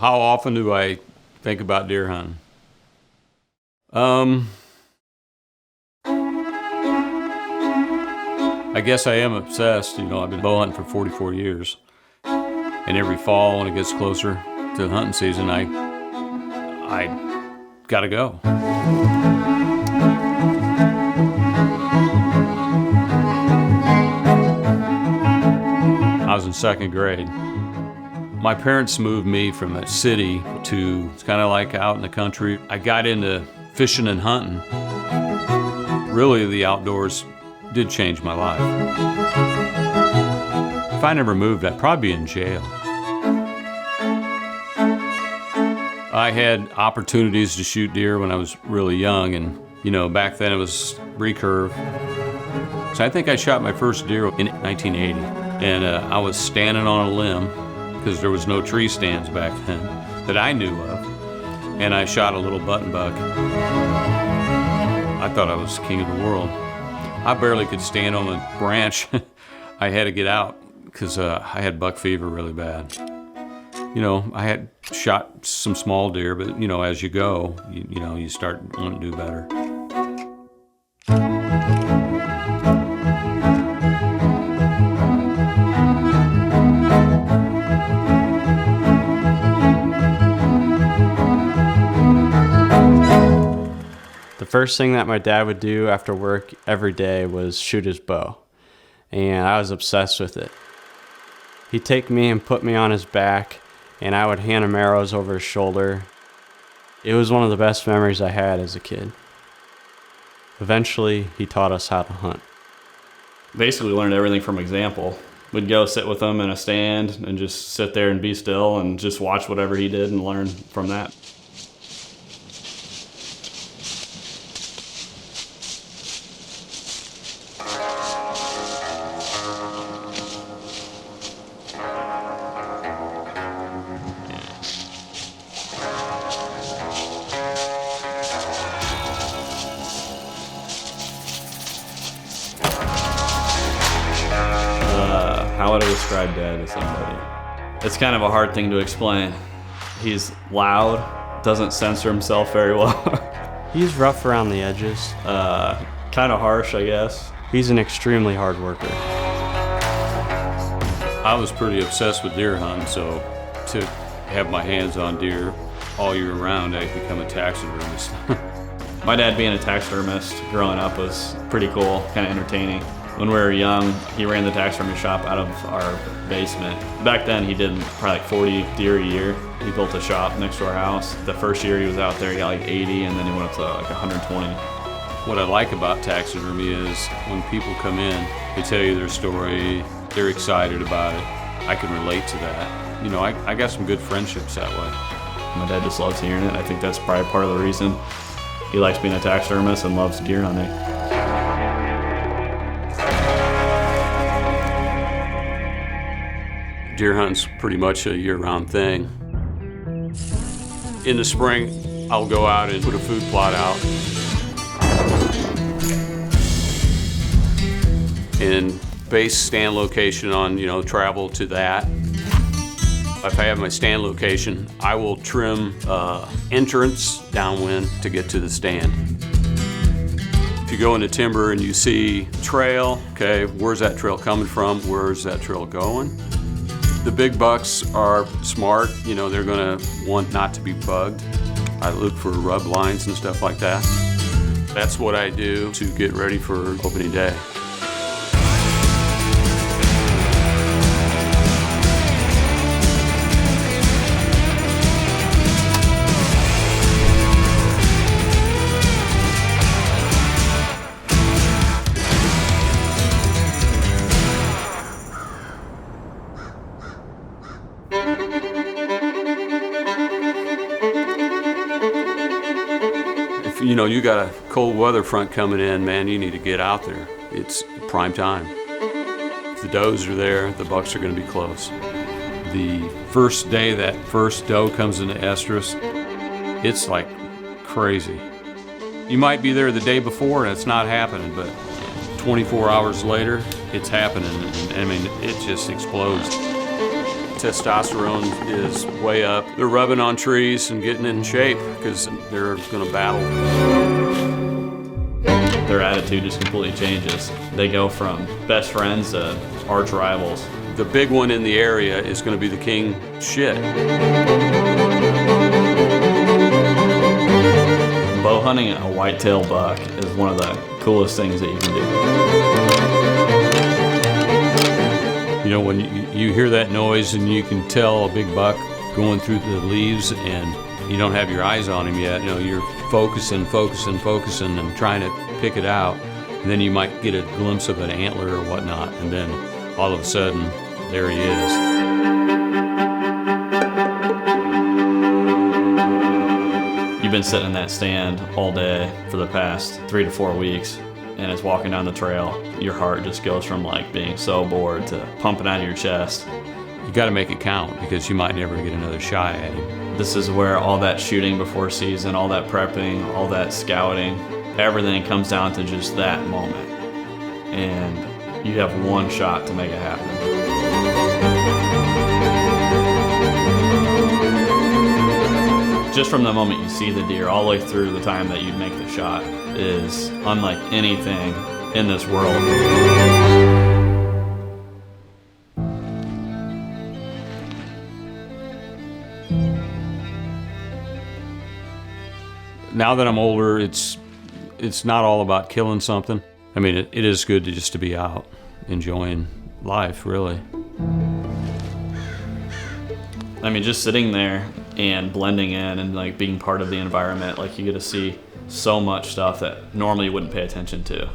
How often do I think about deer hunting? I guess I am obsessed. You know, I've been bow hunting for 44 years. And every fall when it gets closer to the hunting season, I gotta go. I was in second grade. My parents moved me from a city to, it's kind of like out in the country. I got into fishing and hunting. Really, the outdoors did change my life. If I never moved, I'd probably be in jail. I had opportunities to shoot deer when I was really young, and you know, back then it was recurve. So I think I shot my first deer in 1980, and I was standing on a limb because there was no tree stands back then that I knew of, and I shot a little button buck. I thought I was king of the world. I barely could stand on a branch. I had to get out because I had buck fever really bad. You know, I had shot some small deer, but you know, as you go, you know, you start wanting to do better. The first thing that my dad would do after work every day was shoot his bow, and I was obsessed with it. He'd take me and put me on his back, and I would hand him arrows over his shoulder. It was one of the best memories I had as a kid. Eventually, he taught us how to hunt. Basically learned everything from example. We'd go sit with him in a stand and just sit there and be still and just watch whatever he did and learn from that. How would I describe Dad to somebody? It's kind of a hard thing to explain. He's loud, doesn't censor himself very well. He's rough around the edges. Kind of harsh, I guess. He's an extremely hard worker. I was pretty obsessed with deer hunting, so to have my hands on deer all year round, I become a taxidermist. My dad being a taxidermist growing up was pretty cool, kind of entertaining. When we were young, he ran the taxidermy shop out of our basement. Back then, he did probably like 40 deer a year. He built a shop next to our house. The first year he was out there, he got like 80, and then he went up to like 120. What I like about taxidermy is when people come in, they tell you their story, they're excited about it. I can relate to that. You know, I got some good friendships that way. My dad just loves hearing it. I think that's probably part of the reason he likes being a taxidermist and loves deer hunting. Deer hunting's pretty much a year-round thing. In the spring, I'll go out and put a food plot out and base stand location on, you know, travel to that. If I have my stand location, I will trim entrance downwind to get to the stand. If you go into timber and you see trail, okay, where's that trail coming from? Where's that trail going? The big bucks are smart, you know, they're gonna want not to be bugged. I look for rub lines and stuff like that. That's what I do to get ready for opening day. You know, you got a cold weather front coming in, man, you need to get out there. It's prime time. If the does are there, the bucks are gonna be close. The first day that first doe comes into estrus, it's like crazy. You might be there the day before and it's not happening, but 24 hours later, it's happening. And I mean, it just explodes. testosterone is way up. They're rubbing on trees and getting in shape because they're going to battle. Their attitude just completely changes. They go from best friends to arch rivals. The big one in the area is going to be the king shit. Bow hunting a whitetail buck is one of the coolest things that you can do. You know, when you hear that noise and you can tell a big buck going through the leaves and you don't have your eyes on him yet, you know, you're focusing and trying to pick it out. And then you might get a glimpse of an antler or whatnot, and then all of a sudden, there he is. You've been sitting in that stand all day for the past 3 to 4 weeks, and it's walking down the trail. Your heart just goes from like being so bored to pumping out of your chest. You got to make it count because you might never get another shot at him. This is where all that shooting before season, all that prepping, all that scouting, everything comes down to just that moment. And you have one shot to make it happen. Just from the moment you see the deer all the way through the time that you make the shot is unlike anything in this world. Now that I'm older, it's not all about killing something. I mean, it is good to be out, enjoying life, really. I mean, just sitting there and blending in and like being part of the environment, like you get to see so much stuff that normally you wouldn't pay attention to.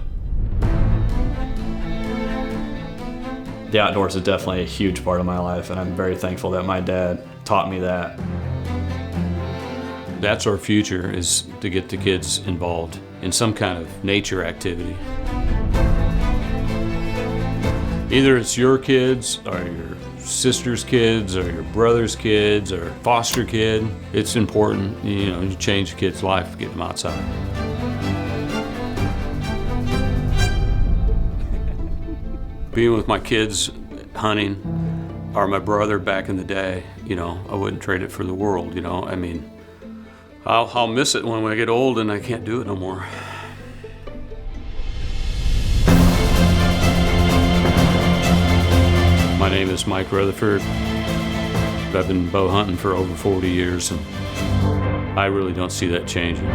The outdoors is definitely a huge part of my life, and I'm very thankful that my dad taught me that. That's our future, is to get the kids involved in some kind of nature activity. Either it's your kids or your sister's kids or your brother's kids or foster kid. It's important, you know, you change a kid's life, get them outside. Being with my kids hunting, or my brother back in the day, you know, I wouldn't trade it for the world, you know. I mean, I'll miss it when I get old and I can't do it no more. My name is Mike Reatherford. I've been bow hunting for over 40 years, and I really don't see that changing.